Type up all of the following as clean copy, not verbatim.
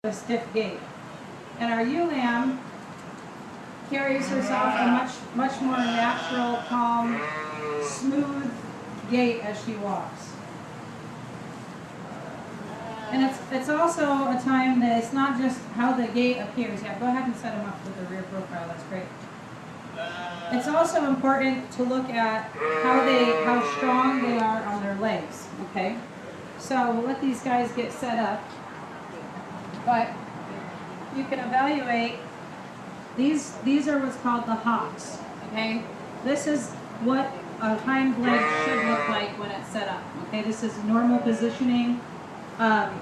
a stiff gait. And our ewe lamb carries herself a much more natural, calm, smooth gait as she walks. And it's also a time that it's not just how the gait appears. Yeah, go ahead and set them up with the rear profile. That's great. It's also important to look at how strong they are on their legs. Okay, so we'll let these guys get set up. But you can evaluate these. These are what's called the hocks. Okay, this is what a hind leg should look like when it's set up. Okay, this is normal positioning.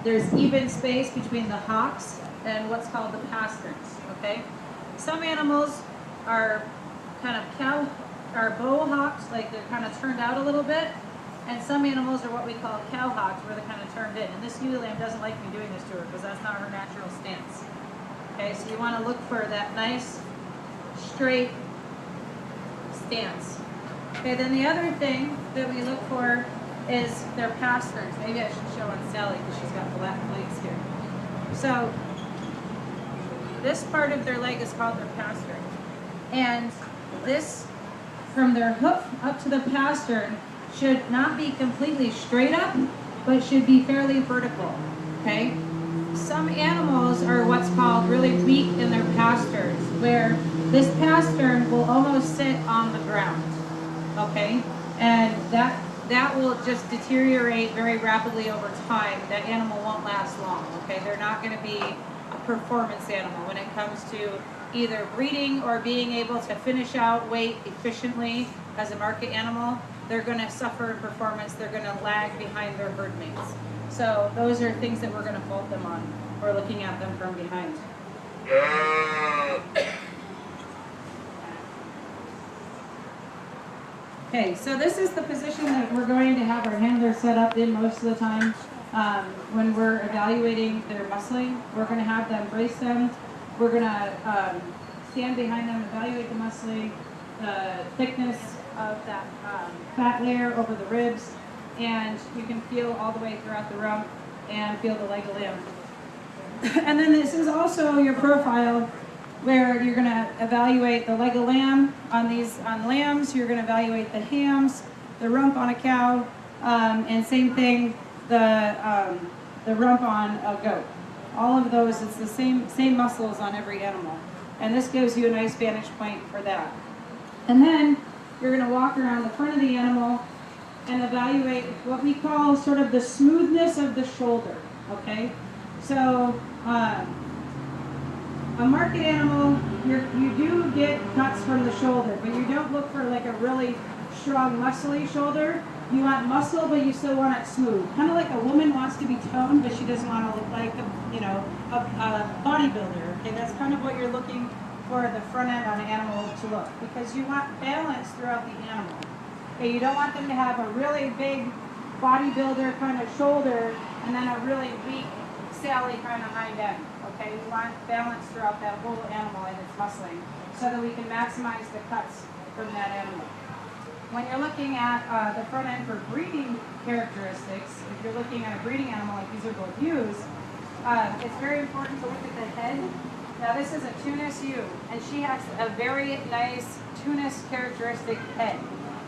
There's even space between the hocks and what's called the pasterns. Okay, some animals are kind of bow hocks, like they're kind of turned out a little bit, and some animals are what we call cow hocks, where they're kind of turned in. And this ewe lamb doesn't like me doing this to her because that's not her natural stance. Okay, so you want to look for that nice, straight stance. Okay, then the other thing that we look for is their pasterns. Maybe I should show on Sally because she's got black legs here. So this part of their leg is called their pastern. And this, from their hoof up to the pastern, should not be completely straight up, but should be fairly vertical. Okay? Some animals are what's called really weak in their pasterns, where this pastern will almost sit on the ground. Okay? And that will just deteriorate very rapidly over time. That animal won't last long. Okay? They're not going to be a performance animal when it comes to either breeding or being able to finish out weight efficiently as a market animal. They're going to suffer in performance. They're going to lag behind their herd mates. So those are things that we're going to fault them on. We're looking at them from behind. Okay, so this is the position that we're going to have our handler set up in most of the time. When we're evaluating their muscling, we're going to have them brace them. We're going to stand behind them, evaluate the muscling, the thickness of that fat layer over the ribs, and you can feel all the way throughout the rump and feel the leg of limb. And then this is also your profile where you're going to evaluate the leg of lamb on lambs. You're going to evaluate the hams, the rump on a cow, and same thing, the rump on a goat. All of those, it's the same muscles on every animal. And this gives you a nice vantage point for that. And then you're going to walk around the front of the animal and evaluate what we call sort of the smoothness of the shoulder. Okay? So, a market animal, you do get cuts from the shoulder, but you don't look for like a really strong, muscly shoulder. You want muscle, but you still want it smooth. Kind of like a woman wants to be toned, but she doesn't want to look like a bodybuilder. Okay, that's kind of what you're looking for the front end on an animal to look, because you want balance throughout the animal. Okay, you don't want them to have a really big bodybuilder kind of shoulder and then a really weak Sally kind of hind end. Okay, we want balance throughout that whole animal and its muscling so that we can maximize the cuts from that animal. When you're looking at the front end for breeding characteristics, if you're looking at a breeding animal like these are both ewes, it's very important to look at the head. Now this is a Tunis ewe, and she has a very nice Tunis characteristic head.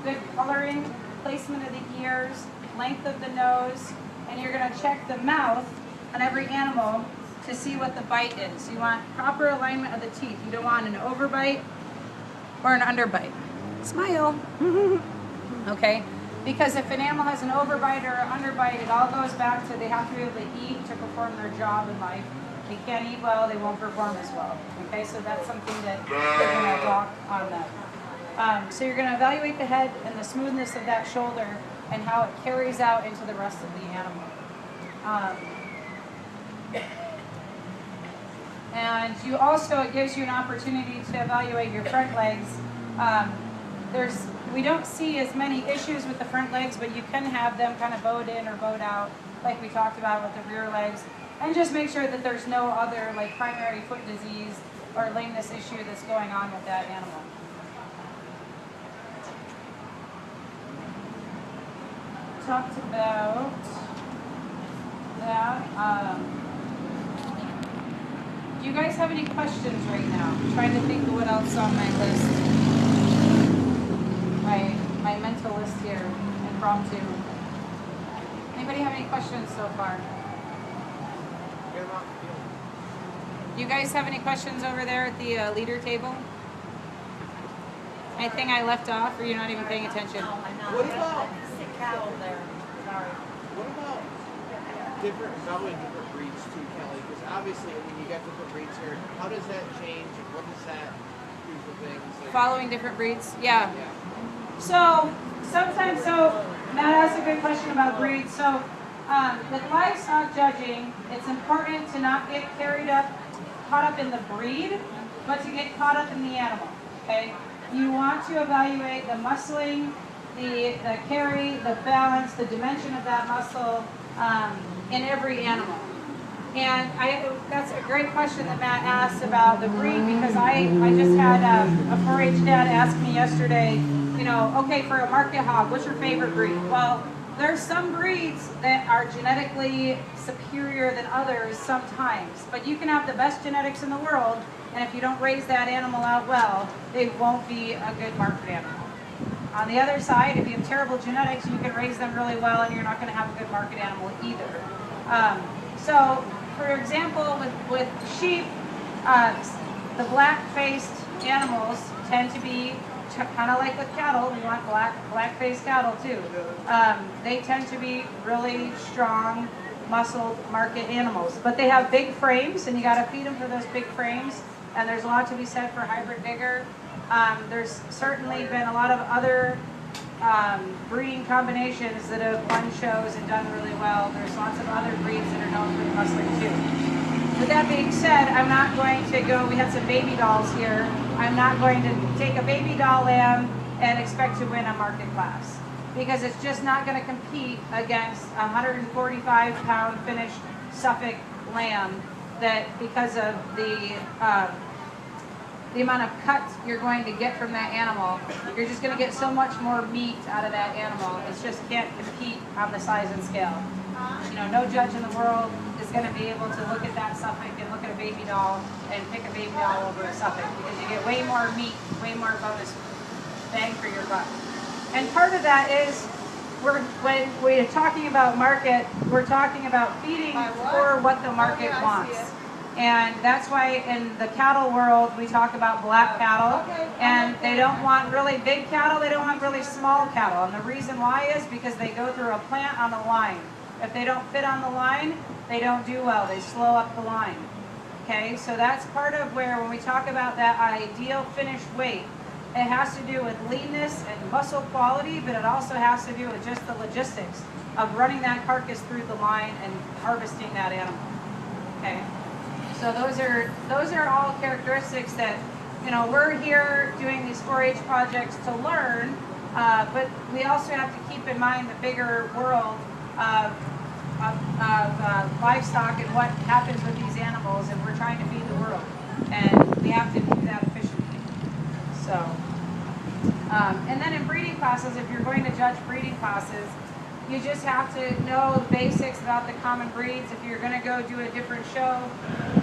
Good coloring, placement of the ears, length of the nose, and you're going to check the mouth on every animal to see what the bite is. You want proper alignment of the teeth. You don't want an overbite or an underbite. Smile. Okay? Because if an animal has an overbite or an underbite, it all goes back to they have to be able to eat to perform their job in life. They can't eat well, they won't perform as well. Okay? So that's something that you're going to block on them. So you're going to evaluate the head and the smoothness of that shoulder and how it carries out into the rest of the animal. And you also, it gives you an opportunity to evaluate your front legs. We don't see as many issues with the front legs, but you can have them kind of bowed in or bowed out, like we talked about with the rear legs. And just make sure that there's no other like primary foot disease or lameness issue that's going on with that animal. Talked about that. Do you guys have any questions right now? I'm trying to think of what else on my list. My mental list here, impromptu. Anybody have any questions so far? Do you guys have any questions over there at the leader table? Anything I left off, or you're not even paying attention? No, I'm not. What about cattle there? Sorry. what about valuing different breeds too, Kelly? Because obviously, I mean, you got different breeds here. How does that change? And what does that do for things? Like, Following different breeds, yeah. yeah. So sometimes, Matt asked a good question about breeds. So with livestock judging, it's important to not get caught up in the breed, but to get caught up in the animal. Okay, you want to evaluate the muscling, the carry, the balance, the dimension of that muscle in every animal. And that's a great question that Matt asked about the breed, because I just had a 4-H dad ask me yesterday, you know, okay, for a market hog, what's your favorite breed? Well, there's some breeds that are genetically superior than others sometimes, but you can have the best genetics in the world, and if you don't raise that animal out well, it won't be a good market animal. On the other side, if you have terrible genetics, you can raise them really well, and you're not going to have a good market animal either. So, for example, with sheep, the black-faced animals tend to be kind of like with cattle. We want black-faced cattle too. They tend to be really strong, muscled market animals, but they have big frames, and you got to feed them for those big frames. And there's a lot to be said for hybrid vigor. There's certainly been a lot of other breeding combinations that have won shows and done really well. There's lots of other breeds that are known for the muscling too. With that being said, I'm not going to go, we had some baby dolls here. I'm not going to take a baby doll lamb and expect to win a market class, because it's just not going to compete against a 145-pound finished Suffolk lamb that, because of the amount of cuts you're going to get from that animal, you're just going to get so much more meat out of that animal. It just can't compete on the size and scale. You know, no judge in the world is going to be able to look at that Suffolk and look at a baby doll and pick a baby doll over a Suffolk, because you get way more meat, way more bonus bang for your buck. And part of that is, when we're talking about market, we're talking about feeding for what the market wants. And that's why in the cattle world, we talk about black cattle, and they don't want really big cattle, they don't want really small cattle. And the reason why is because they go through a plant on a line. If they don't fit on the line, they don't do well, they slow up the line. Okay, so that's part of where, when we talk about that ideal finished weight, it has to do with leanness and muscle quality, but it also has to do with just the logistics of running that carcass through the line and harvesting that animal. Okay, so those are all characteristics that, you know, we're here doing these 4-H projects to learn, but we also have to keep in mind the bigger world of livestock and what happens with these animals, and we're trying to feed the world, and we have to do that efficiently. So, and then in breeding classes, if you're going to judge breeding classes, you just have to know the basics about the common breeds. If you're going to go do a different show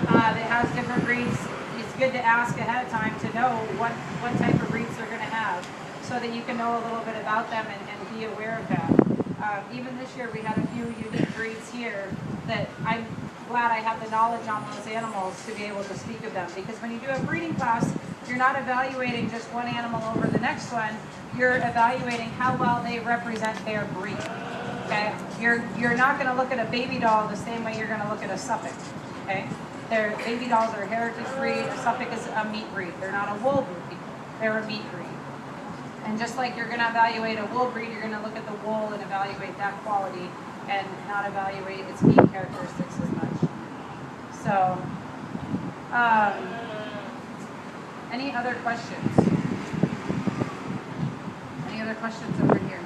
that has different breeds, it's good to ask ahead of time to know what type of breeds they're going to have, so that you can know a little bit about them and be aware of that. Even this year, we had a few unique breeds here that I'm glad I have the knowledge on those animals to be able to speak of them. Because when you do a breeding class, you're not evaluating just one animal over the next one. You're evaluating how well they represent their breed. Okay, you're not going to look at a baby doll the same way you're going to look at a Suffolk. Okay, their baby dolls are a heritage breed. A Suffolk is a meat breed. They're not a wool breed. They're a meat breed. And just like you're going to evaluate a wool breed, you're going to look at the wool and evaluate that quality, and not evaluate its meat characteristics as much. So, any other questions? Any other questions over here?